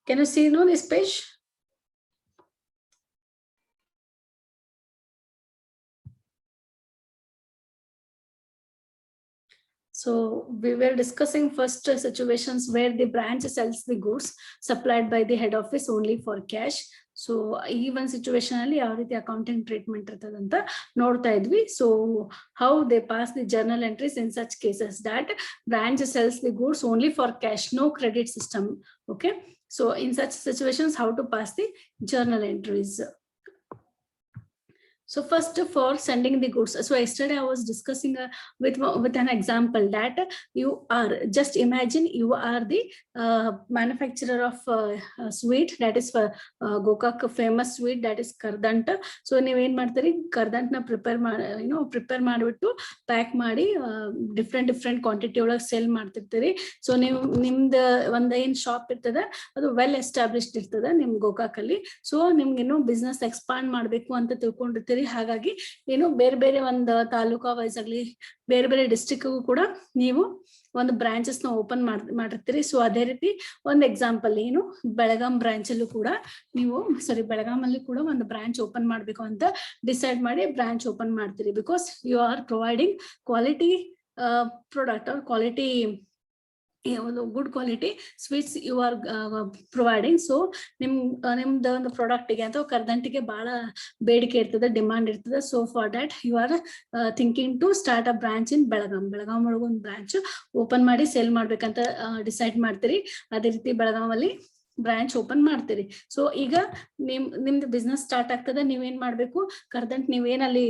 Can you see this page? So we were discussing first situations where the branch sells the goods supplied by the head office only for cash. So even situation ali yav riti accounting treatment irtade anta nodta idvi. So how they pass the journal entries in such cases that branch sells the goods only for cash, no credit system. Okay, so in such situations how to pass the journal entries. So first for sending the goods, so yesterday I was discussing with an example that you are, just imagine you are the manufacturer of sweet, that is for Gokak famous sweet, that is Kardant. So ನೀವು ಏನು ಮಾಡ್ತೀರಿ, ಕರ್ದಂಟ್ ನ prepare ಮಾಡಿಬಿಟ್ಟು pack ಮಾಡಿ different quantity ಒಳಗೆ sale ಮಾಡ್ತಿರ್ತೀರಿ. So ನೀವು ನಿಮ್ದು ಒಂದು ಏನು ಶಾಪ್ ಇರ್ತದೆ ಅದು ವೆಲ್ ಎಸ್ಟಾಬ್ಲಿಷ್ಡ್ ಇರ್ತದೆ ನಿಮ್ ಗೋಕಾಕ್ ಅಲ್ಲಿ. ಸೊ ನಿಮ್ಗೇನು ಬಿಸ್ನೆಸ್ ಎಕ್ಸ್ಪಾಂಡ್ ಮಾಡ್ಬೇಕು ಅಂತ ತಿಳ್ಕೊಂಡಿರ್ತೀರಿ. ಹಾಗಾಗಿ ಏನು ಬೇರೆ ಬೇರೆ ಒಂದು ತಾಲೂಕಾ ವೈಸ್ ಆಗ್ಲಿ ಬೇರೆ ಬೇರೆ ಡಿಸ್ಟ್ರಿಕ್ಗೂ ಕೂಡ ನೀವು ಒಂದು ಬ್ರಾಂಚಸ್ ನ ಓಪನ್ ಮಾಡಿರ್ತೀರಿ. ಸೊ ಅದೇ ರೀತಿ ಒಂದು ಎಕ್ಸಾಂಪಲ್ ಏನು ಬೆಳಗಾಂ ಬ್ರಾಂಚ್ ಅಲ್ಲೂ ಕೂಡ ನೀವು ಬೆಳಗಾಂ ಅಲ್ಲಿ ಕೂಡ ಒಂದು ಬ್ರಾಂಚ್ ಓಪನ್ ಮಾಡ್ಬೇಕು ಅಂತ ಡಿಸೈಡ್ ಮಾಡಿ ಬ್ರಾಂಚ್ ಓಪನ್ ಮಾಡ್ತೀರಿ. Because you are providing quality product or quality good quality sweets you are providing. So ನಿಮ್ದು ಒಂದು ಪ್ರಾಡಕ್ಟ್ಗೆ ಅಥವಾ ಕರ್ದಂಟಿಗೆ ಬಹಳ ಬೇಡಿಕೆ ಇರ್ತದೆ, ಡಿಮಾಂಡ್ ಇರ್ತದೆ. So for that you are thinking to start a branch in Belgaum ಒಳಗೆ ಒಂದು ಬ್ರಾಂಚ್ ಓಪನ್ ಮಾಡಿ ಸೇಲ್ ಮಾಡ್ಬೇಕಂತ ಡಿಸೈಡ್ ಮಾಡ್ತೀರಿ. ಅದೇ ರೀತಿ ಬೆಳಗಾಂ ಅಲ್ಲಿ ಬ್ರಾಂಚ್ ಓಪನ್ ಮಾಡ್ತೀರಿ. ಸೊ ಈಗ ನಿಮ್ದು ಬಿಸ್ನೆಸ್ ಸ್ಟಾರ್ಟ್ ಆಗ್ತದೆ. ನೀವೇನ್ ಮಾಡ್ಬೇಕು, ಕರ್ದಂಟ್ ನೀವೇನಲ್ಲಿ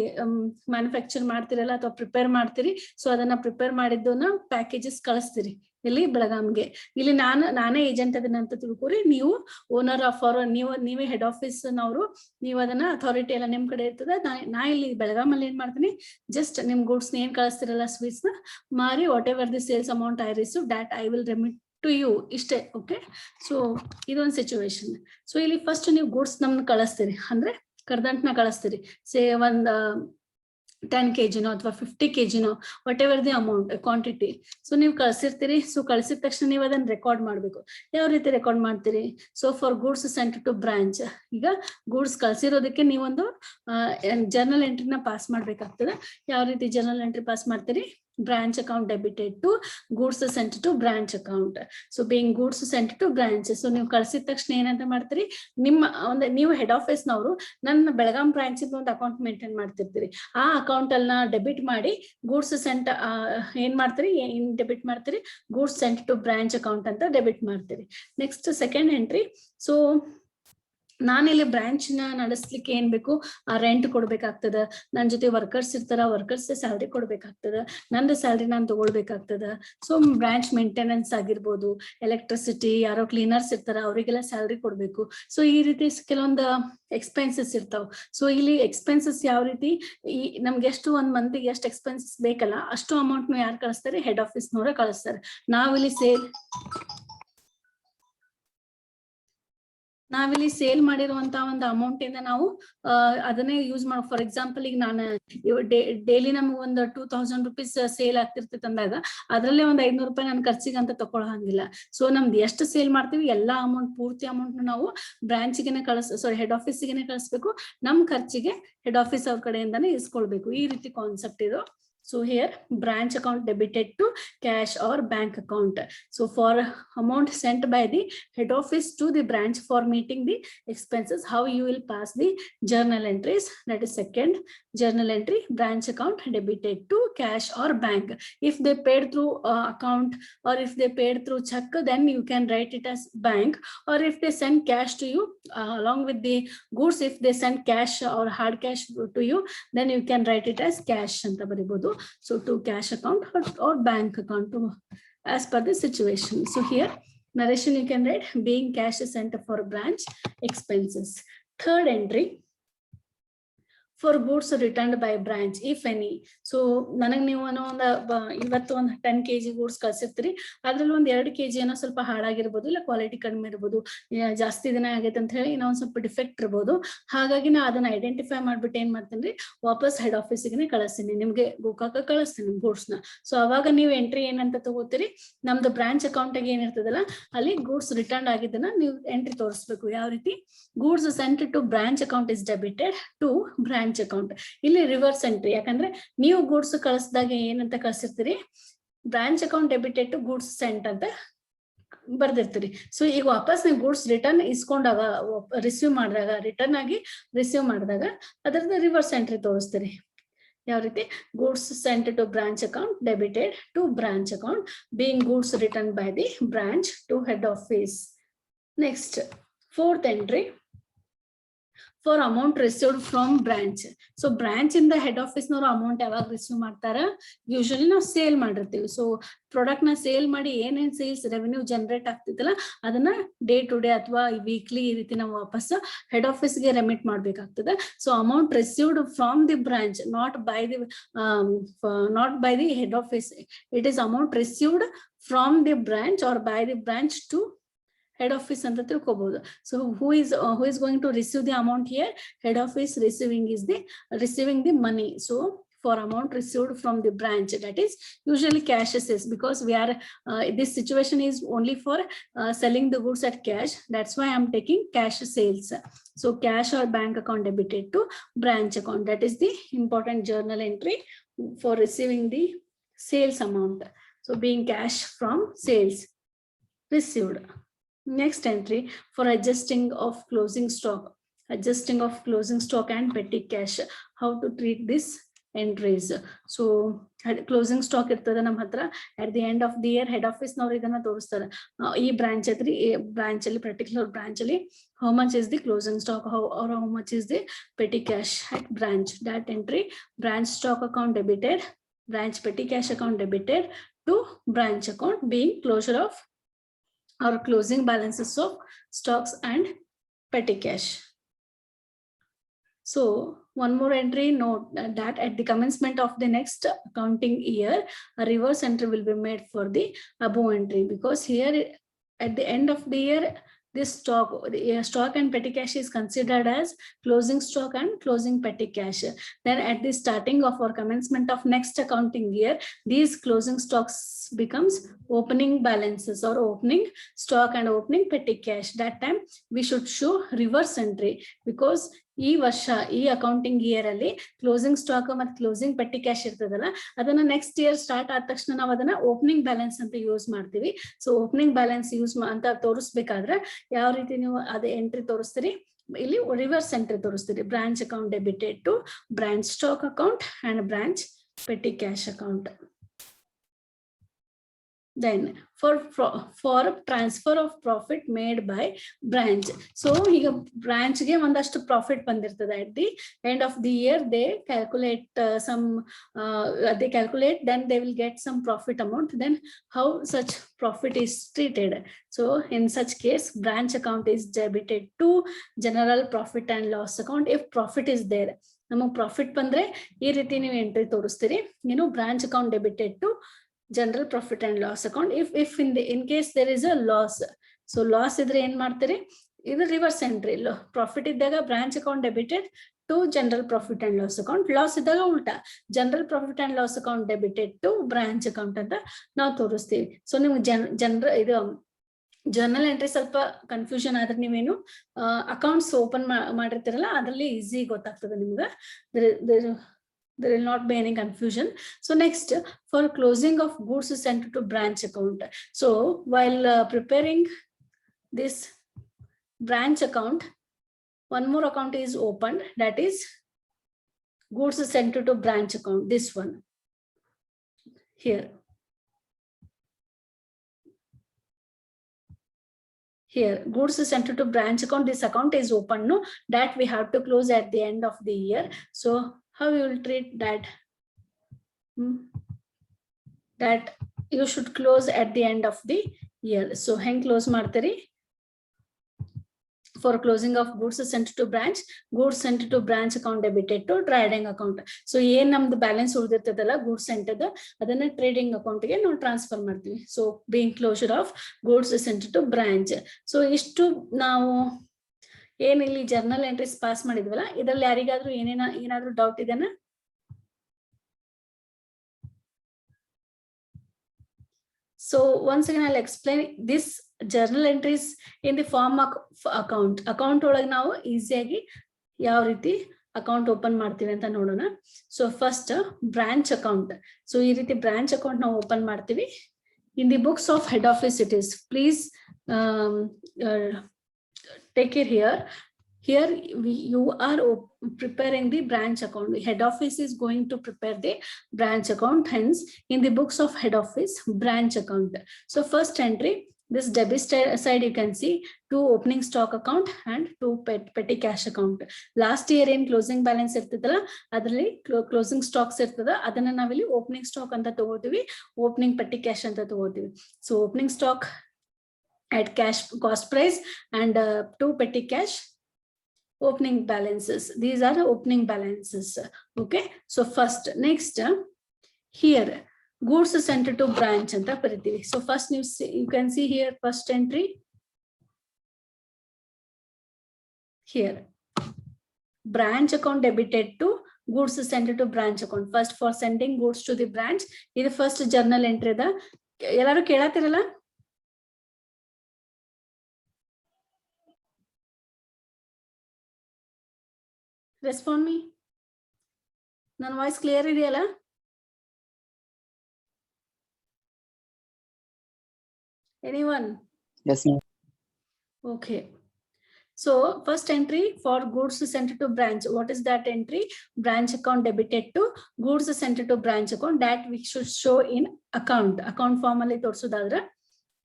ಮ್ಯಾನುಫ್ಯಾಕ್ಚರ್ ಮಾಡ್ತಿರಲ್ಲ ಅಥವಾ ಪ್ರಿಪೇರ್ ಮಾಡ್ತೀರಿ, ಸೊ ಅದನ್ನ ಪ್ರಿಪೇರ್ ಮಾಡಿದ್ದನ್ನ ಪ್ಯಾಕೇಜಸ್ ಕಳಿಸ್ತೀರಿ ಇಲ್ಲಿ ಬೆಳಗಾಂಗೆ. ಇಲ್ಲಿ ನಾನೇ ಏಜೆಂಟ್ ಅದನ್ನ ಅಂತ ತಿಳ್ಕೊರಿ. ನೀವು ಓನರ್ ಆಫ್ ನೀವೇ ಹೆಡ್ ಆಫೀಸ್ ನವರು, ನೀವು ಅದನ್ನ ಅಥಾರಿಟಿ ಎಲ್ಲ ನಿಮ್ ಕಡೆ ಇರ್ತದೆ. ನಾ ಇಲ್ಲಿ ಬೆಳಗಾಂ ಅಲ್ಲಿ ಏನ್ ಮಾಡ್ತೀನಿ, ಜಸ್ಟ್ ನಿಮ್ ಗೂಡ್ಸ್ ಏನ್ ಕಳಿಸ್ತಿರಲ್ಲ ಸ್ವೀಟ್ಸ್ ನ ಮಾರಿ whatever the sales amount I receive that I will remit to you, ಇಷ್ಟೇ. ಓಕೆ, ಸೊ ಇದೊಂದು ಸಿಚುವೇಶನ್. ಸೊ ಇಲ್ಲಿ ಫಸ್ಟ್ ನೀವು ಗೂಡ್ಸ್ ನಮ್ನ ಕಳಿಸ್ತೀರಿ, ಅಂದ್ರೆ ಕರ್ದಂಟ್ನ ಕಳಿಸ್ತೀರಿ. ಸೇ ಒಂದ್ 10 kg ಅಥವಾ 50 kg what ever the amount quantity. So ನೀವು ಕಳ್ಸಿರ್ತೀರಿ. ಸೊ ಕಳ್ಸಿದ ತಕ್ಷಣ ನೀವು ಅದನ್ನ ರೆಕಾರ್ಡ್ ಮಾಡ್ಬೇಕು. ಯಾವ ರೀತಿ ರೆಕಾರ್ಡ್ ಮಾಡ್ತೀರಿ? So for goods sent to branch, ಈಗ ಗೂಡ್ಸ್ ಕಳ್ಸಿರೋದಕ್ಕೆ ನೀವೊಂದು ಜರ್ನಲ್ ಎಂಟ್ರಿನ ಪಾಸ್ ಮಾಡ್ಬೇಕಾಗ್ತದೆ. ಯಾವ ರೀತಿ ಜರ್ನಲ್ ಎಂಟ್ರಿ ಪಾಸ್ ಮಾಡ್ತೀರಿ? branch account debited to goods sent to branch account. So being goods sent to branch, so ನೀವು ಕಳಿಸಿದ ತಕ್ಷಣ ಏನಂತ ಮಾಡ್ತೀರಿ, ನಿಮ್ಮ ಒಂದು ನೀವು ಹೆಡ್ ಆಫೀಸ್ ನವರು ನನ್ನ ಬೆಳಗಾಂ ಬ್ರಾಂಚ್ ಒಂದು ಅಕೌಂಟ್ ಮೇಂಟೈನ್ ಮಾಡ್ತಿರ್ತೀರಿ. ಆ ಅಕೌಂಟ್ ಅನ್ನ ಡೆಬಿಟ್ ಮಾಡಿ ಗೂಡ್ಸ್ ಸೆಂಟ್ ಏನ್ ಮಾಡ್ತೀರಿ, ಏನ್ ಡೆಬಿಟ್ ಮಾಡ್ತೀರಿ, goods sent to branch account ಅಂತ ಡೆಬಿಟ್ ಮಾಡ್ತೀರಿ. Next second entry. ಸೊ ನಾನಿಲ್ಲಿ ಬ್ರಾಂಚ್ ನ ನಡೆಸ್ಲಿಕ್ಕೆ ಏನ್ ಬೇಕು, ಆ ರೆಂಟ್ ಕೊಡ್ಬೇಕಾಗ್ತದ, ನನ್ ಜೊತೆ ವರ್ಕರ್ಸ್ ಇರ್ತಾರ, ವರ್ಕರ್ಸ್ ಸ್ಯಾಲ್ರಿ ಕೊಡ್ಬೇಕಾಗ್ತದ, ನಂದು ಸ್ಯಾಲ್ರಿ ನಾನು ತಗೊಳ್ಬೇಕಾಗ್ತದ. ಸೊ ಬ್ರಾಂಚ್ ಮೇಂಟೆನೆನ್ಸ್ ಆಗಿರ್ಬೋದು, ಎಲೆಕ್ಟ್ರಿಸಿಟಿ, ಯಾರೋ ಕ್ಲೀನರ್ಸ್ ಇರ್ತಾರ ಅವರಿಗೆಲ್ಲ ಸ್ಯಾಲ್ರಿ ಕೊಡ್ಬೇಕು. ಸೊ ಈ ರೀತಿ ಕೆಲವೊಂದು ಎಕ್ಸ್ಪೆನ್ಸಸ್ ಇರ್ತಾವ. ಸೊ ಇಲ್ಲಿ ಎಕ್ಸ್ಪೆನ್ಸಸ್ ಯಾವ ರೀತಿ, ಈ ನಮ್ಗೆ ಎಷ್ಟು ಒಂದ್ ಮಂತಿಗೆ ಎಷ್ಟು ಎಕ್ಸ್ಪೆನ್ಸಸ್ ಬೇಕಲ್ಲ ಅಷ್ಟು ಅಮೌಂಟ್ ನು ಯಾರು ಕಳಿಸ್ತಾರೆ, ಹೆಡ್ ಆಫೀಸ್ ನವರೇ ಕಳಿಸ್ತಾರೆ. ನಾವಿಲ್ಲಿ ಸೇಲ್ ಮಾಡಿರುವಂತಹ ಒಂದು ಅಮೌಂಟ್ ಇಂದ ನಾವು ಅದನ್ನೇ ಯೂಸ್ ಮಾಡೋ. ಫಾರ್ ಎಕ್ಸಾಂಪಲ್ ಈಗ ನಾನು ಡೈಲಿ ನಮ್ಗೆ ಒಂದು 2000 ರೂಪೀಸ್ ಸೇಲ್ ಆಗ್ತಿರ್ತೈತೆ ಅಂದಾಗ ಅದ್ರಲ್ಲೇ ಒಂದು 500 ರೂಪಾಯಿ ನನ್ನ ಖರ್ಚಿಗೆ ಅಂತ ತಗೊಳ್ಳೋ ಹಂಗಿಲ್ಲ. ಸೊ ನಮ್ದು ಎಷ್ಟು ಸೇಲ್ ಮಾಡ್ತೀವಿ ಎಲ್ಲಾ ಅಮೌಂಟ್, ಪೂರ್ತಿ ಅಮೌಂಟ್ ನಾವು ಬ್ರಾಂಚ್ಗೆನೆ ಹೆಡ್ ಆಫೀಸ್ಗೆನೆ ಕಳಿಸ್ಬೇಕು. ನಮ್ ಖರ್ಚಿಗೆ ಹೆಡ್ ಆಫೀಸ್ ಅವ್ರ ಕಡೆಯಿಂದಾನೇ ಇಸ್ಕೊಳ್ಬೇಕು. ಈ ರೀತಿ ಕಾನ್ಸೆಪ್ಟ್ ಇದು. So here branch account debited to cash or bank account. So for amount sent by the head office to the branch for meeting the expenses, how you will pass the journal entries. That is second journal entry, branch account debited to cash or bank. If they paid through account or if they paid through check, then you can write it as bank. Or if they send cash to you along with the goods, if they send cash or hard cash to you, then you can write it as cash anta baribodu. So to cash account or bank account as per the situation. So here narration you can write being cash sent for branch expenses. Third entry, for goods returned by branch, if any. So ನನಗೆ ನೀವು ಇವತ್ತು ಒಂದು 10 kg goods ಕಳ್ಸಿರ್ತೀರಿ, ಅದ್ರಲ್ಲಿ ಒಂದು 2 kg ಏನೋ ಸ್ವಲ್ಪ ಹಾಳಾಗಿರ್ಬೋದು, ಇಲ್ಲ quality ಕಡಿಮೆ ಇರ್ಬೋದು, ಜಾಸ್ತಿ ದಿನ ಆಗೈತೆ ಅಂತ ಹೇಳಿ ಇನ್ನೊಂದು ಸ್ವಲ್ಪ ಡಿಫೆಕ್ಟ್ ಇರ್ಬೋದು. ಹಾಗಾಗಿ ನಾ ಅದನ್ನ ಐಡೆಂಟಿಫೈ ಮಾಡ್ಬಿಟ್ಟು ಏನ್ ಮಾಡ್ತೀನಿ, ವಾಪಸ್ ಹೆಡ್ ಆಫೀಸ್ಗೆ ಕಳಿಸ್ತೀನಿ, ನಿಮ್ಗೆ ಗೋಕಾಕ ಕಳಿಸ್ತೀನಿ ಗೂಡ್ಸ್ ನ. ಸೊ ಅವಾಗ ನೀವು ಎಂಟ್ರಿ ಏನಂತ ತಗೋತೀರಿ, ನಮ್ದು ಬ್ರಾಂಚ್ ಅಕೌಂಟ್ ಏನಿರ್ತದಲ್ಲ ಅಲ್ಲಿ ಗೂಡ್ಸ್ ರಿಟರ್ನ್ ಆಗಿದ್ದನ್ನ ನೀವು ಎಂಟ್ರಿ ತೋರಿಸ್ಬೇಕು. ಯಾವ ರೀತಿ, goods sent to branch account is debited to branch account. ಇಲ್ಲಿ ರಿವರ್ಸ್ ಎಂಟ್ರಿ, ಯಾಕಂದ್ರೆ ನೀವು ಗೂಡ್ಸ್ ಕಳಿಸಿದಾಗ ಏನಂತ ಕಳ್ಸಿರ್ತೀರಿ, branch account debited to goods sent ಅಂತ ಬರ್ದಿರ್ತೀರಿ. ಸೊ ಈಗ ವಾಪಸ್ ನೀವು ಗೂಡ್ಸ್ ರಿಟರ್ನ್ ಇಸ್ಕೊಂಡಾಗ, ರಿಸೀವ್ ಮಾಡಿದಾಗ, ರಿಟರ್ನ್ ಆಗಿ ರಿಸೀವ್ ಮಾಡಿದಾಗ ಅದರದ್ದು ರಿವರ್ಸ್ ಎಂಟ್ರಿ ತೋರಿಸ್ತೀರಿ. ಯಾವ ರೀತಿ, goods sent to branch account debited to branch account being goods return by the branch to head office. Next fourth entry, for amount received from branch. So branch ಇಂದ head office ನವರು amount ಯಾವಾಗ receive ಮಾಡ್ತಾರ, usually ನಾವು sale ಮಾಡಿರ್ತೀವಿ. So product ನ sale ಮಾಡಿ ಏನೇನ್ sales revenue generate ಆಗ್ತಿತ್ತಲ್ಲ ಅದನ್ನ ಡೇ ಟು ಡೇ ಅಥವಾ ವೀಕ್ಲಿ ಈ ರೀತಿ ನಾವು ವಾಪಸ್ ಹೆಡ್ ಆಫೀಸ್ಗೆ ರೆಮಿಟ್ ಮಾಡ್ಬೇಕಾಗ್ತದೆ. So amount received from the branch, not by the head office, it is amount received from the branch or by the branch to head office ಅಂತ ತಿಳ್ಕೋಬಹುದು. So who is going to receive the amount here? Head office receiving the money. So for amount received from the branch, that is usually cash sales, because we are this situation is only for selling the goods at cash. That's why I'm taking cash sales. So cash or bank account debited to branch account, that is the important journal entry for receiving the sales amount. So being cash from sales received. Next entry, for adjusting of closing stock and petty cash. How to treat this entries? So closing stock ಇರ್ತದ ನಮ್ಮ ಹತ್ರ, at the end of the year head office ನವರು ಇದನ್ನ ತೋರಿಸ್ತಾರೆ, ಈ branch ಐತ್ರಿ, ಈ branch ಅಲ್ಲಿ ಪರ್ಟಿಕ್ಯುಲರ್ ಬ್ರಾಂಚ್ ಅಲ್ಲಿ how much is the closing stock, how much is the petty cash at branch. That entry, branch stock account debited, branch petty cash account debited to branch account being closure of or closing balances of stocks and petty cash. So one more entry, note that at the commencement of the next accounting year, a reverse entry will be made for the above entry, because here at the end of the year, this stock and petty cash is considered as closing stock and closing petty cash. Then at the starting of or commencement of next accounting year, these closing stocks becomes opening balances or opening stock and opening petty cash. That time we should show reverse entry, because ಈ ವರ್ಷ ಈ accounting year ಅಲ್ಲಿ closing stock ಮತ್ತೆ closing petty cash ಇರ್ತದಲ್ಲ, ಅದನ್ನ next year start ಆದ ತಕ್ಷಣ ನಾವು ಅದನ್ನ ಓಪನಿಂಗ್ ಬ್ಯಾಲೆನ್ಸ್ ಅಂತ ಯೂಸ್ ಮಾಡ್ತೀವಿ. ಸೊ ಓಪನಿಂಗ್ ಬ್ಯಾಲೆನ್ಸ್ ಯೂಸ್ ಅಂತ ತೋರಿಸ್ಬೇಕಾದ್ರೆ ಯಾವ ರೀತಿ ನೀವು ಅದೇ ಎಂಟ್ರಿ ತೋರಿಸ್ತೀರಿ, ಇಲ್ಲಿ ರಿವರ್ಸ್ ಎಂಟ್ರಿ ತೋರಿಸ್ತೀರಿ. Branch account debited to branch stock account and branch petty cash account. Then for transfer of profit made by branch. So here branch ge ondashtu profit bandirtade, at the end of the year they calculate then they will get some profit amount. Then how such profit is treated? So in such case, branch account is debited to general profit and loss account if profit is there. ನಮಗೆ profit ಬಂದ್ರೆ ಈ ರೀತಿ ನೀವು entry ತೋರಿಸ್ತೀರಿ, branch account debited to general profit and loss account. If in case there is a loss, so loss ಇದ್ರೆ ಏನ್ ಮಾಡ್ತೀರಿ, ಇದು ರಿವರ್ಸ್ ಎಂಟ್ರಿ. ಪ್ರಾಫಿಟ್ ಇದ್ದಾಗ branch account debited to general profit and loss account, loss ಇದ್ದಾಗ ಉಲ್ಟಾ general profit and loss account debited to branch account ಅಂತ ನಾವು ತೋರಿಸ್ತೀವಿ. ಸೊ ನಿಮ್ಗೆ ಇದು ಜರ್ನಲ್ ಎಂಟ್ರಿ ಸ್ವಲ್ಪ ಕನ್ಫ್ಯೂಷನ್ ಆದ್ರೆ ನೀವೇನು ಅಕೌಂಟ್ಸ್ ಓಪನ್ ಮಾಡಿರ್ತೀರಲ್ಲ ಅದರಲ್ಲಿ ಈಸಿ ಗೊತ್ತಾಗ್ತದೆ ನಿಮ್ಗೆ. There will not be any confusion. So next, for closing of goods sent to branch account. So while preparing this branch account, one more account is opened, that is goods sent to branch account. This one here. Here, goods sent to branch account. This account is open, no? That we have to close at the end of the year. So how you will treat that? That you should close at the end of the year. So hang close ಮಾಡ್ತೀರಿ, for closing of goods sent to branch account debited to trading account. So ಏನ್ ನಮ್ದು balance ಉಳಿದಿರ್ತದಲ್ಲ goods scent ಅದನ್ನ trading account ಗೆ ನಾವು transfer ಮಾಡ್ತೀವಿ. So being closure of goods sent to branch. So ಇಷ್ಟು ನಾವು ಏನ್ ಇಲ್ಲಿ ಜರ್ನಲ್ ಎಂಟ್ರೀಸ್ ಪಾಸ್ ಮಾಡಿದ್ವಲ್ಲ ಇದರಲ್ಲಿ ಯಾರಿಗಾದ್ರೂ ಏನಾದ್ರೂ ಡೌಟ್ ಇದೆನಾ? So once again I'll explain this journal entries in the form of account ಒಳಗೆ ನಾವು ಈಸಿಯಾಗಿ ಯಾವ ರೀತಿ ಅಕೌಂಟ್ ಓಪನ್ ಮಾಡ್ತೀವಿ ಅಂತ ನೋಡೋಣ. So first branch account. So ಈ ರೀತಿ ಬ್ರಾಂಚ್ ಅಕೌಂಟ್ ನಾವು ಓಪನ್ ಮಾಡ್ತೀವಿ. In the books of head office it is. Please take it here. Here you are preparing the branch account. Head office is going to prepare the branch account. Hence, in the books of head office, branch account. So first entry, this debit side you can see 2 opening stock account and 2 petty cash account. Last year in closing balance irtidala adralli closing stocks irtada adanna navilli opening stock anta tagotivi, opening petty cash anta tagotivi. So opening stock at cash cost price and 2 petty cash opening balances. These are the opening balances. Okay, so first next here goods sent to branch anta bariತೀವಿ. So first you can see here first entry here, branch account debited to goods sent to branch account. First for sending goods to the branch, ಇದು first journal entry da. ಎಲ್ಲರೂ ಕೇಳಾತಿರಲ್ಲ? Respond me. ನನ್ನ voice clear ಇದೆಯಲ್ಲ? Anyone? Yes, ma'am. Okay. So first entry for goods sent to branch. What is that entry? Branch account debited to goods sent to branch account. That we should show in account. Account formally ತೋರಿಸೋದಾದ್ರೆ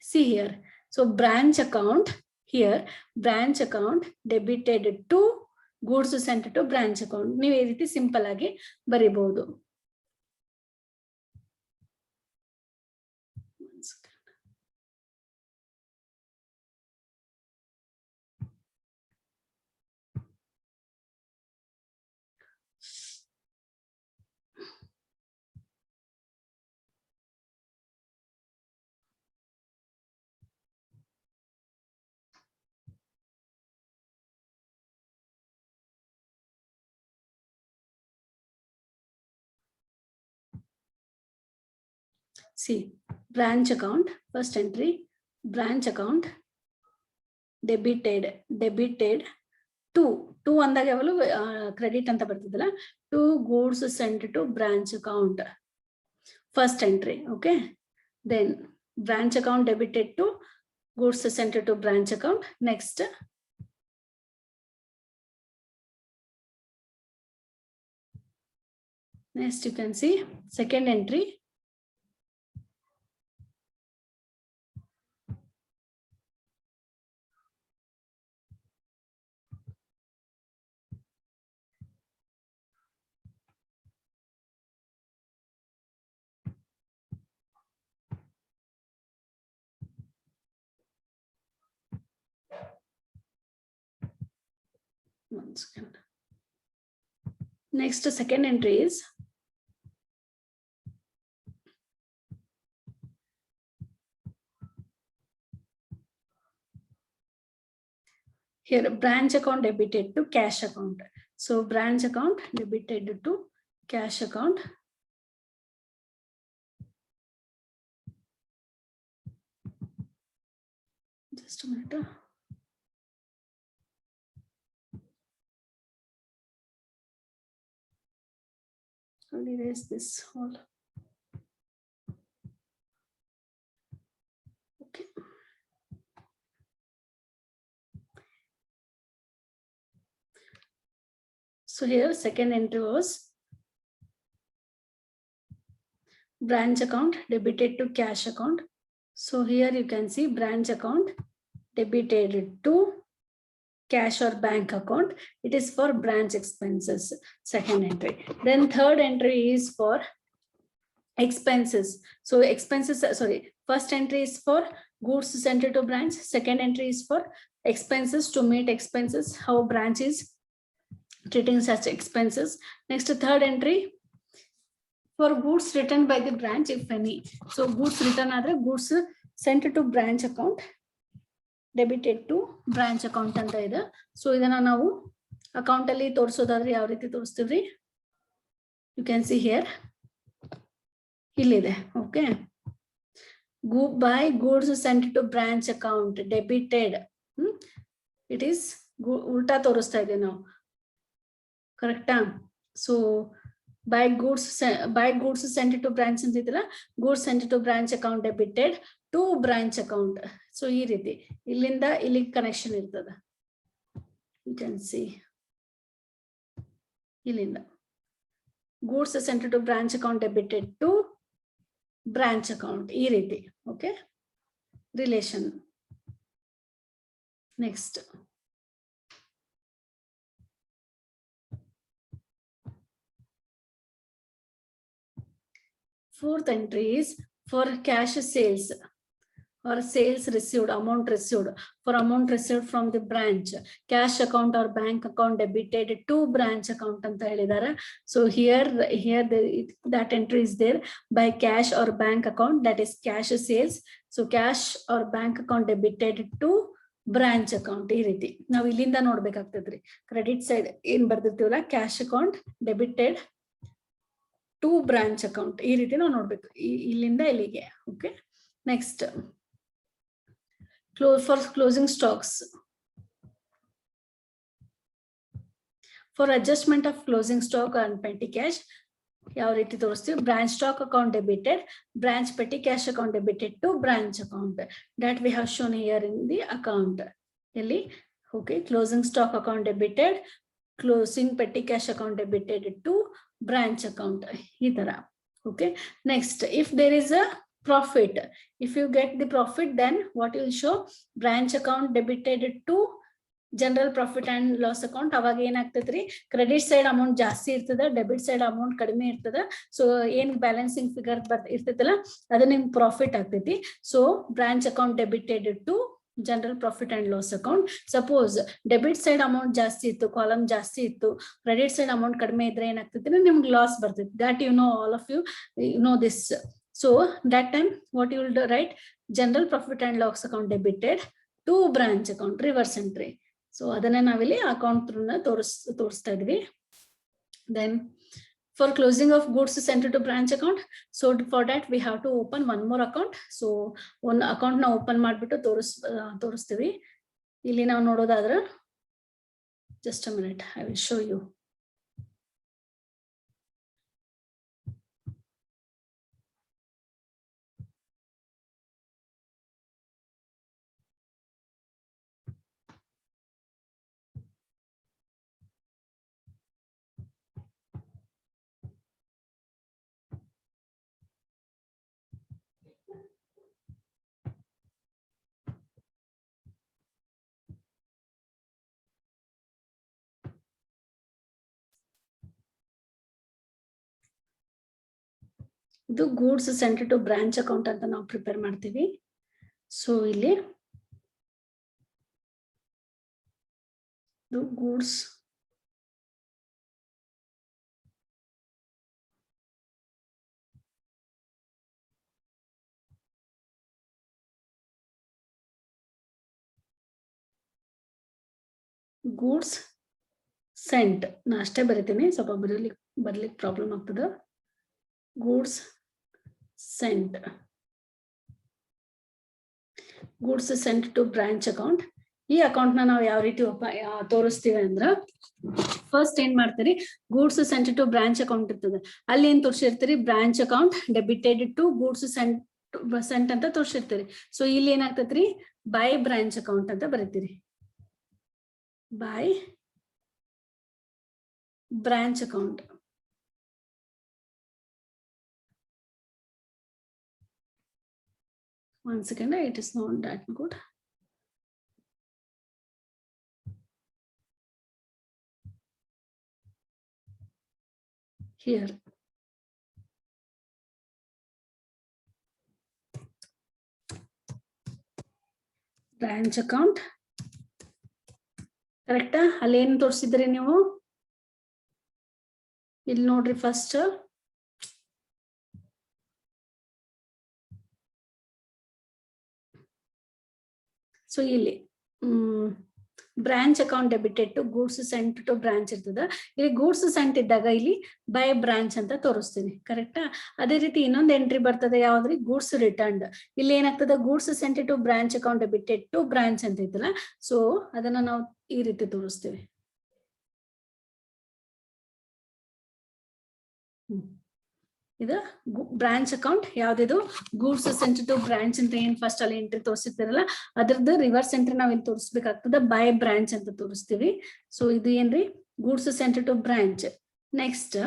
see here. So branch account here, branch account debited to goods sent to branch account. ನೀವು ಈ ರೀತಿ simple ಆಗಿ ಬರೀಬಹುದು. See, branch account, first entry, branch account, debited to ಅಂದಾಗ ಯಾವಾಗಲೂ credit ಅಂತ ಬರ್ತದಲ್ಲ, to goods sent to branch account. First entry, okay. Then branch account debited to goods sent to branch account. Next, you can see second entry, one second. Next, second entry is here branch account debited to cash account. So branch account debited to cash account. Just a minute. I'll erase this all. Okay. So here second entry was branch account debited to cash account. So here you can see branch account debited to cash or bank account. It is for branch expenses, second entry. Then third entry is for expenses. So expenses, sorry, first entry is for goods sent to branch, second entry is for expenses to meet expenses, how branch is treating such expenses. Next, third entry, for goods returned by the branch, if any. So goods return are goods sent to branch account, debited to branch account anta ide. So idana ನಾವು account ಅಲ್ಲಿ ತೋರಿಸೋದಾದ್ರೆ ಯಾವ ರೀತಿ ತೋರಿಸ್ತೀವಿ? You can see here. ಇಲ್ಲಿದೆ. Okay. Go by goods sent to branch account, debited. It is ಉಲ್ಟಾ ತೋರಿಸ್ತಾ ಇದೆ ನಾವು. ಕರೆಕ್ಟಾ? So by goods sent to branch ಅಂತಿದಲ್ಲ, goods sent to branch account debited to branch account. So ಈ ರೀತಿ ಇಲ್ಲಿಂದ ಇಲ್ಲಿ ಕನೆಕ್ಷನ್ ಇರ್ತದೆ. You can see ಇಲ್ಲಿಂದ goods sent to branch account debited to branch account ಈ ರೀತಿ. Okay, relation. Next, fourth entry is for cash sales or sales received, amount received. For amount received from the branch, cash account or bank account debited to branch account anta helidare. So here that entry is there, by cash or bank account, that is cash sales. So cash or bank account debited to branch account. ಈ ರೀತಿ ನಾವು ಇಲ್ಲಿಂದ ನೋಡ್ಬೇಕಾಗ್ತದ್ರಿ. Credit side ಏನ್ ಬರ್ದಿರ್ತೀವಲ್ಲ, cash account debited to branch account, ಈ ರೀತಿ ನಾವು ನೋಡ್ಬೇಕು ಇಲ್ಲಿಂದ ಇಲ್ಲಿಗೆ. Okay, next, for closing stocks. For adjustment of closing stock and petty cash, ಯಾವ ರೀತಿ ತೋರಿಸ್ತೀವಿ? Branch stock account debited, branch petty cash account debited to branch account. That we have shown here in the account. ಎಲ್ಲಿ? Okay, closing stock account debited, closing petty cash account debited to branch account. ಈ ತರ. Okay, next, if there is a profit, if you get the profit, then what you will show? Branch account debited to general profit and loss account. ಅವಾಗ ಏನಾಗ್ತದ್ರಿ, credit side amount ಜಾಸ್ತಿ ಇರ್ತದ, debit side amount ಕಡಿಮೆ ಇರ್ತದ. So ಏನ್ balancing figure ಇರ್ತೈತಲ್ಲ, ಅದು ನಿಮ್ profit ಆಗ್ತೈತಿ. So branch account debited to general profit and loss account. Suppose debit side amount ಜಾಸ್ತಿ ಇತ್ತು, ಕಾಲಮ್ ಜಾಸ್ತಿ ಇತ್ತು, ಕ್ರೆಡಿಟ್ ಸೈಡ್ ಅಮೌಂಟ್ ಕಡಿಮೆ ಇದ್ರೆ ಏನಾಗ್ತೈತಿ, ನಿಮ್ಗೆ ಲಾಸ್ ಬರ್ತೈತಿ. That you know, all of you know this. So that time what you will do, write general profit and loss account debited to branch account, reverse entry. So ಅದನ್ನ ನಾವಿಲ್ಲಿ account ಥ್ರೂನ ತೋರಿಸ್ತಾ ಇದ್ವಿ. Then for closing of goods sent to branch account, so for that we have to open one more account. So one account ನ open ಮಾಡ್ಬಿಟ್ಟು ತೋರಿಸ್ತೀವಿ. ಇಲ್ಲಿ ನಾವು ನೋಡೋದಾದ್ರೆ, just a minute, I will show you. ಇದು goods sent to branch account ಅಂತ ನಾವು prepare ಮಾಡ್ತೀವಿ. ಸೊ ಇಲ್ಲಿ ಗೂಡ್ಸ್ ಗೂಡ್ಸ್ ಸೆಂಟ್, ನಾ ಅಷ್ಟೇ ಬರಿತೀನಿ, ಸ್ವಲ್ಪ ಬರ್ಲಿಕ್ಕೆ ಪ್ರಾಬ್ಲಮ್ ಆಗ್ತದೆ. Goods sent, goods sent to branch account. ಈ ಅಕೌಂಟ್ ನಾವು ಯಾವ ರೀತಿ ತೋರಿಸ್ತೀವಿ ಅಂದ್ರೆ, ಫಸ್ಟ್ ಏನ್ ಮಾಡ್ತೀರಿ, goods sent to branch account ಇರ್ತದೆ, ಅಲ್ಲಿ ಏನ್ ತೋರಿಸಿರ್ತೀರಿ, branch account debited to goods sent ಅಂತ ತೋರಿಸಿರ್ತೀರಿ. ಸೊ ಇಲ್ಲಿ ಏನಾಗ್ತೈತ್ರಿ, ಬೈ ಬ್ರಾಂಚ್ ಅಕೌಂಟ್ ಅಂತ ಬರೀತೀರಿ, by branch account. One second, it is not that good. Here. Branch account ಕರೆಕ್ಟಾ? ಅಲ್ಲಿ ಏನ್ ತೋರಿಸಿದ್ರಿ ನೀವು? ಇಲ್ಲಿ ನೋಡ್ರಿ ಫಸ್ಟ್ ಸೊ ಇಲ್ಲಿ branch account debited to goods sent to branch ಇರ್ತದ. ಇಲ್ಲಿ ಗೂಡ್ಸ್ ಸೆಂಟ್ ಇದ್ದಾಗ ಇಲ್ಲಿ ಬೈ ಬ್ರಾಂಚ್ ಅಂತ ತೋರಿಸ್ತೀನಿ. ಕರೆಕ್ಟಾ? ಅದೇ ರೀತಿ ಇನ್ನೊಂದು ಎಂಟ್ರಿ ಬರ್ತದೆ ಯಾವ್ದ್ರಿ? Goods returned. ಇಲ್ಲಿ ಏನಾಗ್ತದೆ? Goods sent to branch account debited to branch ಅಂತ ಐತಲ್ಲ, ಸೊ ಅದನ್ನ ನಾವು ಈ ರೀತಿ ತೋರಿಸ್ತೀವಿ. ಇದು ಬ್ರಾಂಚ್ ಅಕೌಂಟ್ ಯಾವ್ದಿದು? ಗೂಡ್ಸ್ ಸೆಂಟ್ ಟು ಬ್ರಾಂಚ್ ಅಂತ ಏನ್ ಫಸ್ಟ್ ಅಲ್ಲಿ ಎಂಟ್ರಿ ತೋರಿಸಿರ್ತಾರಲ್ಲ ಅದ್ರದ್ದು ರಿವರ್ಸ್ ಎಂಟ್ರಿ ನಾವ್ ಇಲ್ಲಿ ತೋರಿಸ್ಬೇಕಾಗ್ತದ. ಬೈ ಬ್ರಾಂಚ್ ಅಂತ ತೋರಿಸ್ತೀವಿ. ಸೊ ಇದು ಏನ್ರಿ? Goods sent to branch. Next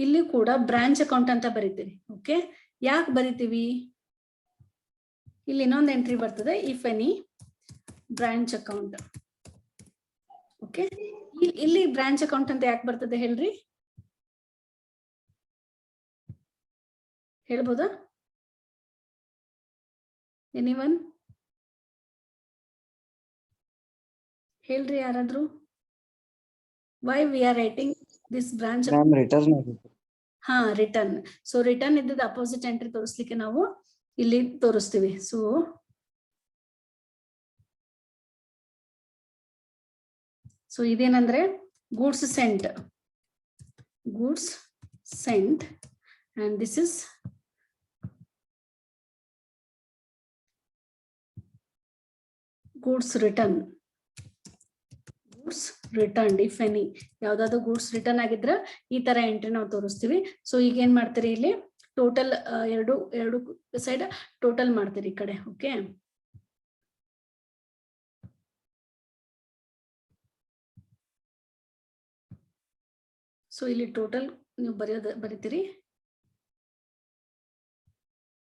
ಇಲ್ಲಿ ಕೂಡ ಬ್ರಾಂಚ್ ಅಕೌಂಟ್ ಅಂತ ಬರಿತೀವಿ. ಓಕೆ, ಯಾಕೆ ಬರಿತೀವಿ? ಇಲ್ಲಿ ಇನ್ನೊಂದು ಎಂಟ್ರಿ ಬರ್ತದೆ, if any branch account. Okay, ಇಲ್ಲಿ ಬ್ರಾಂಚ್ ಅಕೌಂಟ್ ಅಂತ ಯಾಕೆ ಬರ್ತದೆ ಹೇಳ್ರಿ? ಹೇಳ್ಬೋದಾ? ಎನಿವನ್ ಹೇಳ್ರಿ ಯಾರಾದ್ರೂ? Why we are writing this branch? ಹಾ, ರಿಟರ್ನ್. ಸೊ ರಿಟರ್ನ್ ಇದ್ದದ ಅಪೋಸಿಟ್ ಎಂಟ್ರಿ ತೋರಿಸ್ಲಿಕ್ಕೆ ನಾವು ಇಲ್ಲಿ ತೋರಿಸ್ತೀವಿ. ಸೊ ಇದೇನಂದ್ರೆ goods sent and this is goods returned. If any ಯಾವ್ದಾದ್ರು ಗೂಡ್ಸ್ ರಿಟರ್ನ್ ಆಗಿದ್ರೆ ಈ ತರ ಎಂಟ್ರಿ ನಾವು ತೋರಿಸ್ತೀವಿ. ಸೊ ಈಗ ಏನ್ ಮಾಡ್ತೀರಿ? ಇಲ್ಲಿ ಟೋಟಲ್ ಎರಡು ಸೈಡ್ ಟೋಟಲ್ ಮಾಡ್ತೀರಿ ಈ ಕಡೆ. ಓಕೆ, ಸೊ ಇಲ್ಲಿ ಟೋಟಲ್ ನೀವು ಬರೀತೀರಿ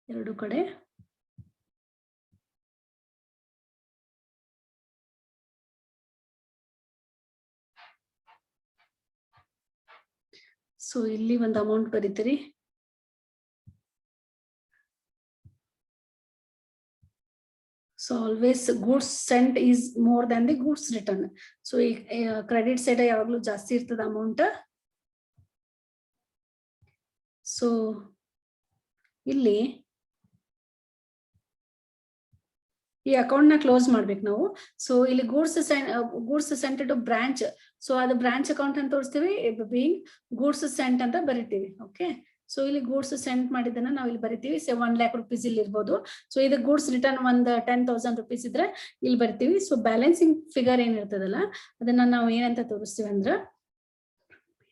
ಎರಡು ಕಡೆ. ಸೊ ಇಲ್ಲಿ ಒಂದು amount ಬರೀತೀರಿ. So always goods sent is more than the goods returned. So credit side ಯಾವಾಗಲೂ ಜಾಸ್ತಿ ಇರ್ತದ ಅಮೌಂಟ್. ಸೊ ಇಲ್ಲಿ ಈ ಅಕೌಂಟ್ ನ ಕ್ಲೋಸ್ ಮಾಡ್ಬೇಕು ನಾವು. ಸೊ ಇಲ್ಲಿ goods sent to branch. So ಅದು ಬ್ರಾಂಚ್ ಅಕೌಂಟ್ ಅಂತ ತೋರಿಸ್ತೀವಿ. ಬೀಯಿಂಗ್ ಗೂಡ್ಸ್ ಸೆಂಟ್ ಅಂತ ಬರಿತೀವಿ. ಓಕೆ, ಸೊ ಇಲ್ಲಿ ಗೂಡ್ಸ್ ಸೆಂಟ್ ಮಾಡಿದ್ದನ್ನ ನಾವು ಇಲ್ಲಿ ಬರಿತೀವಿ. 1 lakh rupees ಇಲ್ಲಿ ಇರ್ಬೋದು. ಸೊ ಇದು ಗೂಡ್ಸ್ ರಿಟರ್ನ್ ಒಂದು 10,000 rupees ಇದ್ರೆ ಇಲ್ಲಿ ಬರ್ತೀವಿ. ಸೊ ಬ್ಯಾಲೆನ್ಸಿಂಗ್ ಫಿಗರ್ ಏನಿರ್ತದಲ್ಲ ಅದನ್ನ ನಾವು ಏನಂತ ತೋರಿಸ್ತೀವಿ ಅಂದ್ರೆ,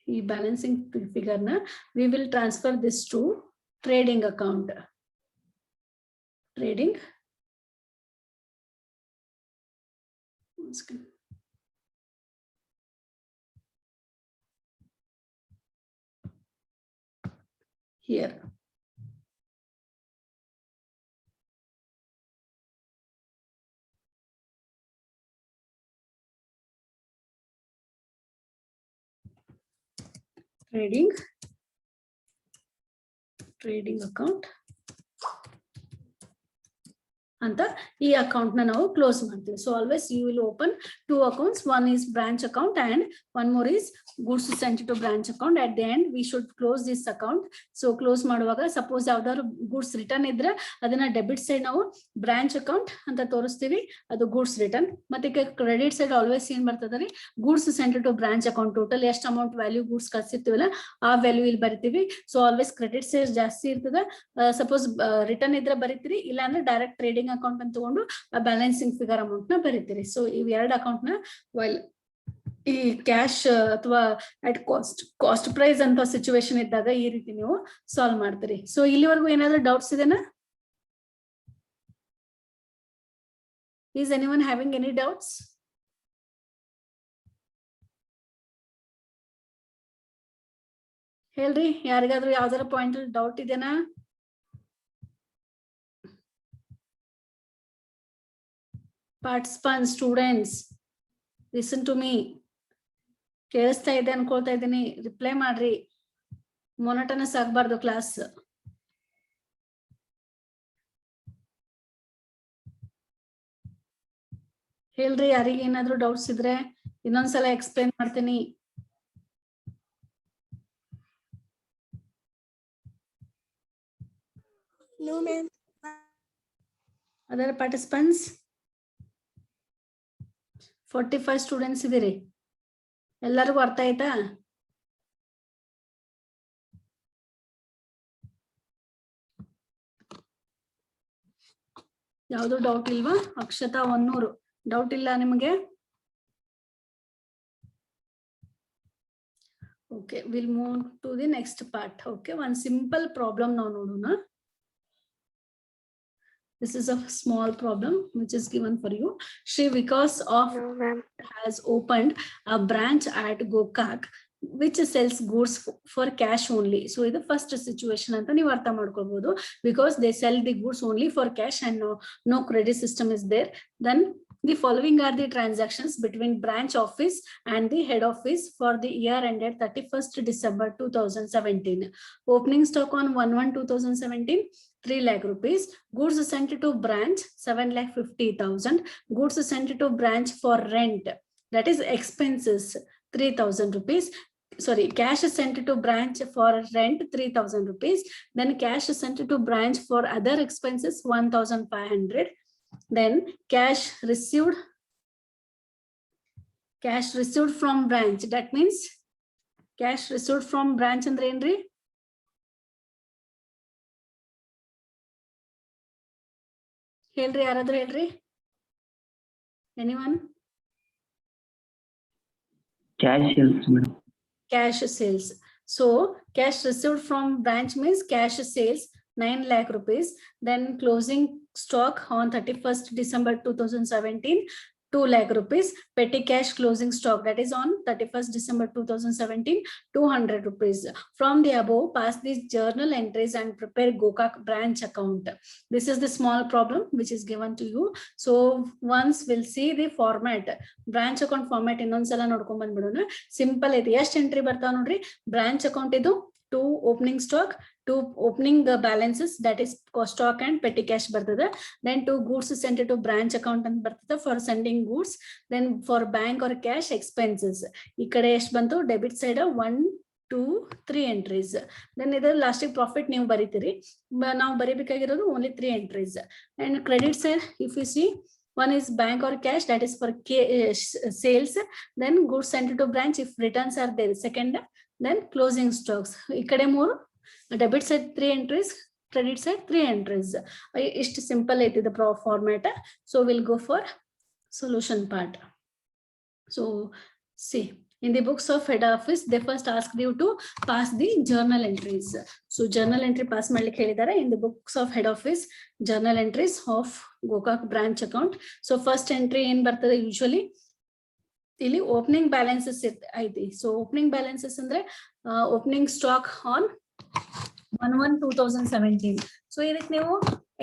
ಈ ಬ್ಯಾಲೆನ್ಸಿಂಗ್ ಫಿಗರ್ ನ we will transfer this to trading account. Trading here. Trading account ಅಂತ ಈ ಅಕೌಂಟ್ ನ ನಾವು ಕ್ಲೋಸ್ ಮಾಡ್ತೀವಿ. So always you will open 2 accounts. One is branch account and one more is goods sent to branch account. At the end we should close this account. So close ಮಾಡುವಾಗ suppose ಯಾವ್ದಾದ್ರು goods return ಇದ್ರೆ ಅದನ್ನ debit side ನಾವು branch account ಅಂತ ತೋರಿಸ್ತೀವಿ, ಅದು goods return. ಮತ್ತೆ credit side always ಏನ್ ಬರ್ತದೆ? Goods sent to branch account. Total ಎಷ್ಟು ಅಮೌಂಟ್ ವ್ಯಾಲ್ಯೂ ಗೂಡ್ಸ್ ಕಳ್ಸಿರ್ತೀವಲ್ಲ ಆ ವ್ಯಾಲ್ಯೂ ಇಲ್ಲಿ ಬರಿತೀವಿ. ಸೊ ಆಲ್ವೇಸ್ ಕ್ರೆಡಿಟ್ ಸೈಡ್ ಜಾಸ್ತಿ ಇರ್ತದೆ. ಸಪೋಸ್ ರಿಟರ್ನ್ ಇದ್ರೆ ಬರಿತೀರಿ, ಇಲ್ಲ ಅಂದ್ರೆ ಡೈರೆಕ್ಟ್ ಟ್ರೇಡಿಂಗ್ ಅಕೌಂಟ್ ಅಂತ ತಗೊಂಡು ಬ್ಯಾಲೆನ್ಸಿಂಗ್ ಫಿಗರ್ ಅಮೌಂಟ್ ನ ಬರೀತೀರಿ. ಸೊ ಇವ್ ಎರಡು ಅಕೌಂಟ್ ನ ಈ ಕ್ಯಾಶ್ ಅಥವಾ ಅಟ್ ಕಾಸ್ಟ್ ಪ್ರೈಸ್ ಅಂತ ಸಿಚುವೇಶನ್ ಇದ್ದಾಗ ಈ ರೀತಿ ನೀವು ಸಾಲ್ವ್ ಮಾಡ್ತೀರಿ. ಸೊ ಇಲ್ಲಿವರೆಗೂ ಏನಾದ್ರೂ ಡೌಟ್ಸ್ ಇದೆನಾ? Is anyone having any doubts? ಹೇಳ್ರಿ, ಯಾರಿಗಾದ್ರೂ ಯಾವ್ದಾರ ಪಾಯಿಂಟ್ ಡೌಟ್ ಇದೆನಾ? Participants, students, listen to me. ಕೇಳಿಸ್ತಾ ಇದೆ ಅನ್ಕೊಳ್ತಾ ಇದ್ದೀನಿ. ರಿಪ್ಲೈ ಮಾಡ್ರಿ, ಮೊನಟನಸ್ ಆಗ್ಬಾರ್ದು ಕ್ಲಾಸ್. ಹೇಳ್ರಿ ಯಾರಿಗೆ ಏನಾದ್ರು ಡೌಟ್ಸ್ ಇದ್ರೆ ಇನ್ನೊಂದ್ಸಲ ಎಕ್ಸ್ಪ್ಲೇನ್ ಮಾಡ್ತೀನಿ. No, ma'am. Other participants? 45 students ಇದೀರಿ, ಎಲ್ಲರಿಗೂ ಅರ್ಥ ಆಯ್ತಾ? ಯಾವುದು ಡೌಟ್ ಇಲ್ವಾ? ಅಕ್ಷತಾ ಹೊನ್ನೂರು, ಡೌಟ್ ಇಲ್ಲ ನಿಮಗೆ? Okay, we'll move to the next part. Okay, one simple problem now ನೋಡೋಣ. This is a small problem which is given for you. She, because of No, ma'am. has opened a branch at Gokak which sells goods for cash only. So ಇದು first situation ಅಂತ ನೀವು ಅರ್ಥ ಮಾಡ್ಕೊಳ್ಬಹುದು. Because they sell the goods only for cash and no credit system is there. Then the following are the transactions between branch office and the head office for the year ended 31st December 2017. Opening stock on 1/1/2017, 3 lakh rupees. Goods sent to branch 7,50,000. Goods sent to branch for rent, that is expenses, 3,000 rupees. Sorry, cash sent to branch for rent 3,000 rupees. Then cash sent to branch for other expenses 1,500. Then cash received from branch. That means cash received from branch ಅಂದ್ರೆ ಏನ್ರಿ? ಹೇಳ್ರಿ, ಯಾರಾದ್ರೂ ಹೇಳ್ರಿ. Anyone? Cash sales, madam. Cash sales. So cash received from branch means cash sales 9 lakh rupees. Then closing stock on 31st December 2017, 2 lakh rupees. Petty cash closing stock, that is on 31st December 2017, 200 rupees. From the above, pass these journal entries and prepare Gokak branch account. This is the small problem which is given to you. So once we'll see the format, branch account format ಇನ್ನೊಂದ್ಸಲ ನೋಡ್ಕೊಂಡ್ ಬಂದ್ಬಿಡೋಣ. Simple ಐತಿ. ಎಷ್ಟು entry ಬರ್ತಾವ ನೋಡ್ರಿ. Branch account ಇದು 2 opening stock, 2 opening balances, that is stock and petty cash ಬರ್ತದೆ. Then 2 goods sent to branch account ಅಂತ ಬರ್ತದೆ for sending goods. Then for bank or cash expenses, ಈ ಕಡೆ ಎಷ್ಟು ಬಂತು? Debit side 1, 2, 3 entries. Then ಇದರ ಲಾಸ್ಟಿಗೆ ಪ್ರಾಫಿಟ್ ನೀವು ಬರೀತೀರಿ. ನಾವು ಬರೀಬೇಕಾಗಿರೋದು only 3 entries. And credit side, if you see, one is bank or cash, that is for sales. Then goods sent to branch if returns are there, second. Then closing stocks, ಈ ಕಡೆ 3, debit side 3 entries, credit side 3 entries. ಇಷ್ಟು simple ಐತಿ the format. So we'll go for solution part. So see, in the books of head office, they first asked you to pass the journal entries. So journal entry pass ಮಾಡ್ಲಿಕ್ಕೆ ಹೇಳಿದ್ದಾರೆ. In the books of head office, journal entries of Gokak branch account. So first entry ಏನ್ ಬರ್ತದೆ usually? ಇಲ್ಲಿ opening balances ಐತಿ. So opening balances ಅಂದ್ರೆ opening stock on 1/1/2017. So ಇದಕ್ಕೆ ನೀವು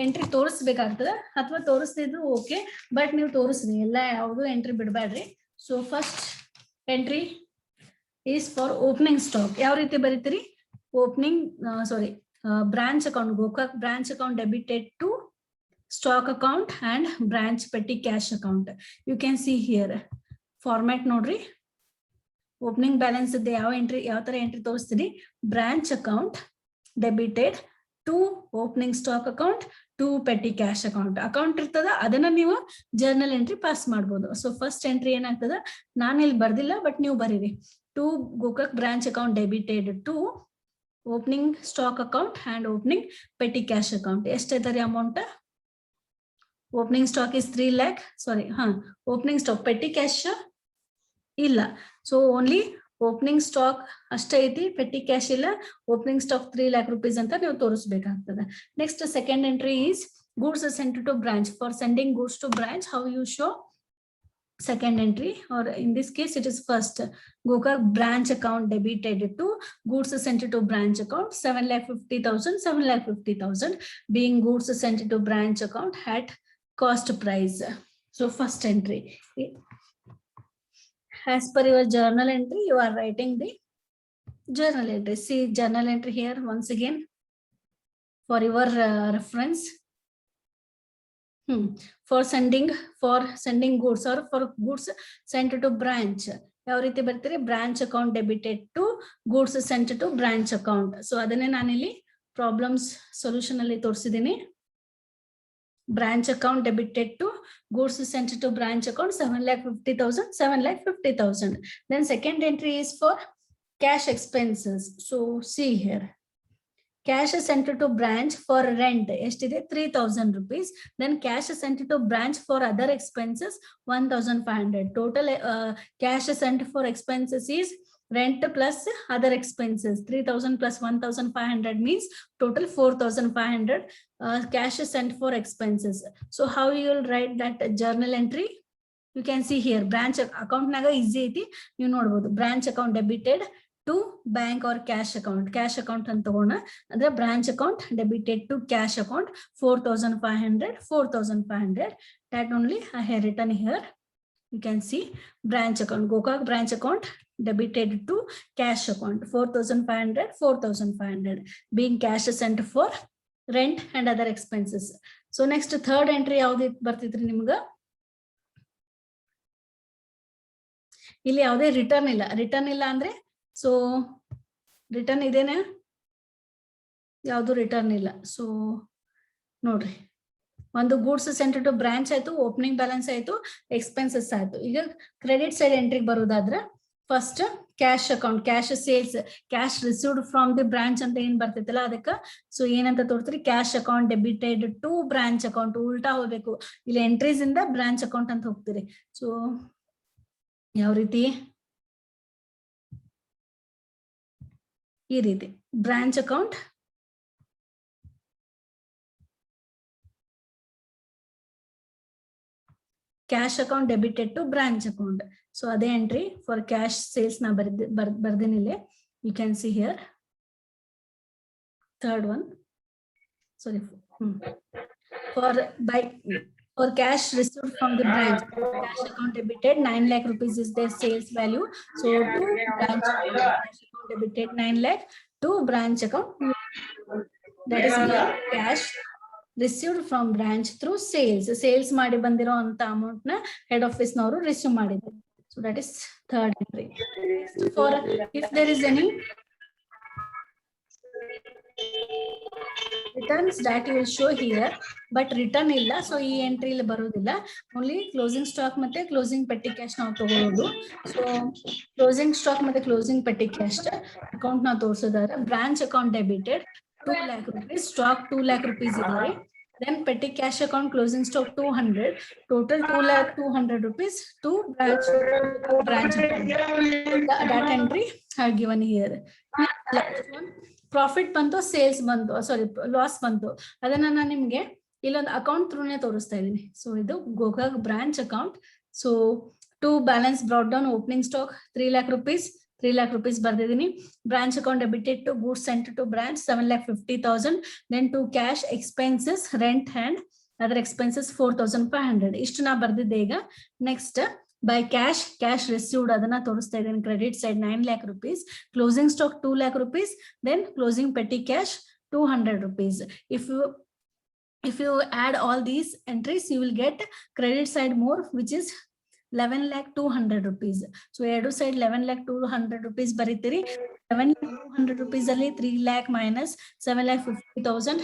entry ತೋರಿಸ್ಬೇಕಾಗ್ತದೆ, ಅಥವಾ ತೋರಿಸ್ತಿದ್ರು ಓಕೆ, ಬಟ್ ನೀವು ತೋರಿಸ್ರಿ, ಎಲ್ಲ ಯಾವುದು ಎಂಟ್ರಿ ಬಿಡಬೇಡ್ರಿ. So first entry is for opening stock. ಯಾವ ರೀತಿ ಬರೀತೀರಿ? Opening branch account, Gokak branch account debited to stock account and branch petty cash account. You can see here format ನೋಡ್ರಿ. ಓಪನಿಂಗ್ ಬ್ಯಾಲೆನ್ಸ್ ಇದ್ದ ಯಾವ ಎಂಟ್ರಿ, ಯಾವ ತರ ಎಂಟ್ರಿ ತೋರಿಸ್ತೀರಿ? Branch account debited to opening stock account to petty cash account. Account ಇರ್ತದ, ಅದನ್ನ ನೀವು journal entry pass ಮಾಡ್ಬೋದು. ಸೊ ಫಸ್ಟ್ ಎಂಟ್ರಿ ಏನಾಗ್ತದ, ನಾನು ಇಲ್ಲಿ ಬರ್ದಿಲ್ಲ, ಬಟ್ ನೀವು ಬರೀರಿ. To Gokak branch account debited to opening stock account and opening petty cash account. ಎಷ್ಟೈತರಿ amount? Opening stock is 3 lakh. Opening stock, petty cash ಇಲ್ಲ. ಸೊ ಓನ್ಲಿ ಓಪನಿಂಗ್ ಸ್ಟಾಕ್ ಅಷ್ಟೇ ಐತಿ, ಪೆಟ್ಟಿ ಕ್ಯಾಶ್ ಇಲ್ಲ. ಓಪನಿಂಗ್ ಸ್ಟಾಕ್ 3 lakh rupees ಅಂತ ನೀವು ತೋರಿಸ್ಬೇಕಾಗ್ತದೆ. Next second entry is goods sent to branch. For sending goods to branch, how you show second entry, or in this case it is first Gokak branch account debited to goods sent to branch account 7,50,000, 7,50,000 being goods sent to branch account at cost price. So first entry, as per your journal entry, you are writing the journal entry. See journal entry here once again for your reference. For sending goods or for goods sent to branch. ಯಾವ ರೀತಿ ಬರ್ತೀರಿ? Branch account debited to goods sent to branch account. So ಅದನ್ನೇ ನಾನಿಲ್ಲಿ problems solution ಅಲ್ಲಿ ತೋರಿಸಿದ್ದೀನಿ. Branch account debited to goods sent to branch account 7,50,000. Then second entry is for cash expenses. So see here, cash is sent to branch for rent estide 3,000 rupees. Then cash is sent to branch for other expenses 1,500. Total cash sent for expenses is rent plus other expenses 3,000 plus 1,500 means total 4,500. Cash is sent for expenses. So how you will write that journal entry? You can see here branch account naga easy ಐತಿ, ನೀವು ನೋಡಬಹುದು. Branch account debited to bank or cash account. Cash account ಅಂತ ತಗೋಣ ಅಂದ್ರೆ branch account debited to cash account 4,500. That only I have written here. You can see branch account, Gokak branch account debited to cash account 4,500 being cash sent for rent and other expenses. So next third entry ಯಾವ್ದು ಬರ್ತಿದ್ರಿ ನಿಮ್ಗ? ಇಲ್ಲಿ ಯಾವುದೇ return ಇಲ್ಲ ಅಂದ್ರೆ so return ಇದೇನಾ? ಯಾವುದು return ಇಲ್ಲ. So ನೋಡ್ರಿ, ಒಂದು ಗೂಡ್ಸ್ ಸೆಂಟ್ ಟು ಬ್ರಾಂಚ್ ಆಯ್ತು, ಓಪನಿಂಗ್ ಬ್ಯಾಲೆನ್ಸ್ ಆಯ್ತು, ಎಕ್ಸ್ಪೆನ್ಸಸ್ ಆಯ್ತು. ಈಗ ಕ್ರೆಡಿಟ್ ಸೈಡ್ ಎಂಟ್ರಿಗೆ ಬರೋದಾದ್ರೆ first cash account, cash sales, cash received from the branch ಅಂತ ಏನ್ ಬರ್ತೈತಲ್ಲ ಅದಕ್ಕೆ ಸೊ ಏನಂತ ತೋರ್ತೀರಿ? Cash account debited to branch account. ಉಲ್ಟಾ ಹೋಗ್ಬೇಕು, ಇಲ್ಲಿ ಎಂಟ್ರೀಸ್ ಇಂದ ಬ್ರಾಂಚ್ ಅಕೌಂಟ್ ಅಂತ ಹೋಗ್ತೀರಿ. ಸೊ ಯಾವ ರೀತಿ? ಈ ರೀತಿ branch account cash account debited to branch account. So ಅದೇ entry for cash sales na ಬರ್ದಿನಿಲ್ಲ. You can see here third one. Sorry. For cash received from the branch, cash account debited 9 lakh rupees is their sales value. So to branch account, cash account debited 9 lakh to branch account, that is cash received from branch through sales ಮಾಡಿ ಬಂದಿರೋ ಅಂತ amount ನ head office ನವರು receive ಮಾಡಿದ್ರು. So that is third entry. For if there is any returns that you will show here, but return ಇಲ್ಲ, so ಈ entry ಇಲ್ಲಿ ಬರೋದಿಲ್ಲ. ಓನ್ಲಿ ಕ್ಲೋಸಿಂಗ್ ಸ್ಟಾಕ್ ಮತ್ತೆ ಕ್ಲೋಸಿಂಗ್ ಪೆಟ್ಟಿ ಕ್ಯಾಶ್ ನಾವು ತಗೊಳ್ಳೋದು. ಸೊ ಕ್ಲೋಸಿಂಗ್ ಸ್ಟಾಕ್ ಮತ್ತೆ ಕ್ಲೋಸಿಂಗ್ ಪೆಟ್ಟಿ ಕ್ಯಾಶ್ ಅಕೌಂಟ್ ನಾವು ತೋರಿಸೋದಾದ್ರೆ branch account debited 2 lakh rupees, stock 2 lakh rupees ಇದೆ. Then petty cash account closing stock 200, total 2,200,000 rupees to branch account. That entry I have given here. Last one, profit ಬಂತು, sales ಬಂತು, ಸಾರಿ loss ಬಂತು. ಅದನ್ನ ನಾನು ನಿಮ್ಗೆ ಇಲ್ಲೊಂದು ಅಕೌಂಟ್ ಥ್ರೂನೇ ತೋರಿಸ್ತಾ ಇದ್ದೀನಿ. ಸೊ ಇದು Gokak branch account. So to balance brought down opening stock 3 lakh rupees, 3 lakh rupees ಬರ್ದಿದ್ದೀನಿ. Branch account debited to goods sent to branch 7,50,000. Then to cash expenses rent and other expenses 4,500. ಇಷ್ಟು ನಾ ಬರ್ದಿದ್ದೆ. ಈಗ next by cash received ಅದನ್ನ ತೋರಿಸ್ತಾ ಇದ್ದೀನಿ. Credit side 9 lakh rupees, closing stock 2 lakh rupees, then closing petty cash 200 rupees. If you add all these entries, you will get credit side more, which is 11,200,000 rupees. So ಎರಡು side 11,200,000 rupees ಬರೀತೀರಿ. 7,200,000 rupees ಅಲ್ಲಿ 3 lakh minus 7,50,000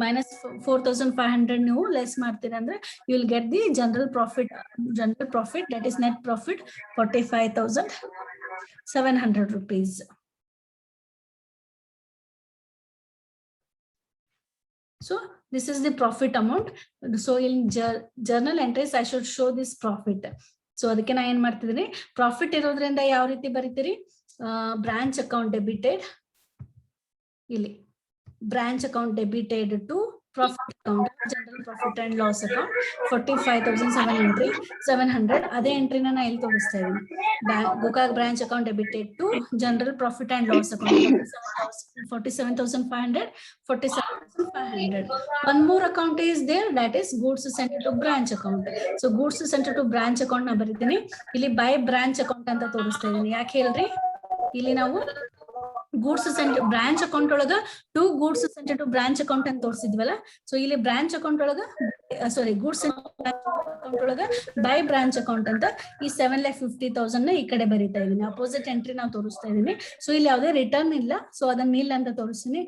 minus 4,500 ನೀವು less ಮಾಡ್ತೀರಿ ಅಂದ್ರೆ you will get the general profit, that is net profit 45,700 rupees. So this is the profit amount. So in journal entries I should show this profit. So ಅದಕ್ಕೆ ನಾ ಏನ್ ಮಾಡ್ತಿದ್ದೀನಿ, profit ಇರೋದ್ರಿಂದ ಯಾವ ರೀತಿ ಬರೀತೀರಿ? ಬ್ರಾಂಚ್ ಅಕೌಂಟ್ ಡೆಬಿಟೆಡ್, ಇಲ್ಲಿ branch account debited to profit account, general profit and loss account 45,700. ಅದೇ ಎಂಟ್ರಿನ ನಾ ಇಲ್ಲಿ ತೋರಿಸ್ತಾ ಇದ್ದೀನಿ. Gokak branch account debited to general profit and loss account 47,500, 47,500. One more account is there, that is goods sent to branch account. So goods sent to branch account ನಾ ಬರೀತೀನಿ. ಇಲ್ಲಿ by branch account ಅಂತ ತೋರಿಸ್ತಾ ಇದ್ದೀನಿ. ಯಾಕೆ ಹೇಳ್ರಿ, ಇಲ್ಲಿ ನಾವು ಗೂಡ್ಸ್ ಸೆಂಟ್ ಬ್ರಾಂಚ್ ಅಕೌಂಟ್ ಒಳಗ to goods sent to branch account ಅಂತ ತೋರಿಸಿದ್ವಲ್ಲ. ಸೊ ಇಲ್ಲಿ ಬ್ರಾಂಚ್ ಅಕೌಂಟ್ ಒಳಗ ಸಾರಿ ಗೂಡ್ಸ್ ಅಕೌಂಟ್ ಒಳಗ ಬೈ ಬ್ರಾಂಚ್ ಅಕೌಂಟ್ ಅಂತ ಈ 7,50,000 ಈ ಕಡೆ ಬರೀತಾ ಇದೀನಿ. ಅಪೋಸಿಟ್ ಎಂಟ್ರಿ ನಾವು ತೋರಿಸ್ತಾ ಇದೀನಿ. ಸೊ ಇಲ್ಲಿ ಯಾವುದೇ ರಿಟರ್ನ್ ಇಲ್ಲ, ಸೊ ಅದನ್ನ ನಿಲ್ ಅಂತ ತೋರಿಸ್ತೀನಿ.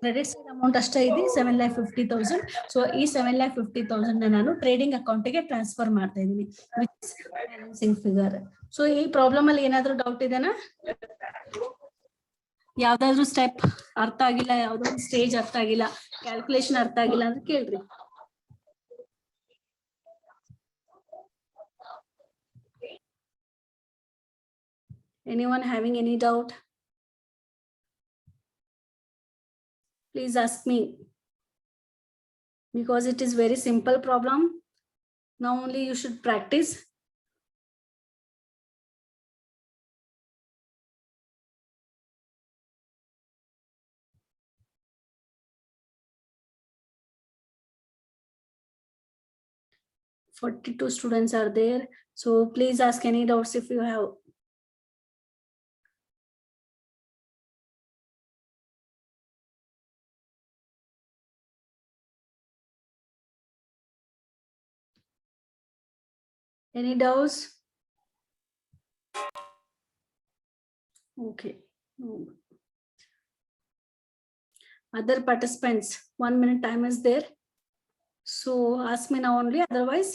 ಕ್ರೆಡಿಟ್ ಸೈಡ್ ಅಮೌಂಟ್ ಅಷ್ಟೇ ಇದೆ 7,50,000. ಸೊ ಈ 7,50,000 ನಾನು ಟ್ರೇಡಿಂಗ್ ಅಕೌಂಟ್ಗೆ ಟ್ರಾನ್ಸ್ಫರ್ ಮಾಡ್ತಾ ಇದೀನಿ ಬ್ಯಾಲೆನ್ಸಿಂಗ್ ಫಿಗರ್. ಸೊ ಈ ಪ್ರಾಬ್ಲಮ್ ಅಲ್ಲಿ ಏನಾದ್ರೂ ಡೌಟ್ ಇದೆನಾ? ಯಾವ್ದಾದ್ರು ಸ್ಟೆಪ್ ಅರ್ಥ ಆಗಿಲ್ಲ, ಯಾವ್ದಾದ್ರು ಸ್ಟೇಜ್ ಅರ್ಥ ಆಗಿಲ್ಲ, ಕ್ಯಾಲ್ಕುಲೇಷನ್ ಅರ್ಥ ಆಗಿಲ್ಲ ಅಂತ ಕೇಳ್ರಿ. Anyone having any doubt? Please ask me, because it is very simple problem. Now only you should practice. Forty-two students are there, so please ask any doubts if you have. Any doubts? Okay. Other participants, 1 minute time is there. So ask me now only, otherwise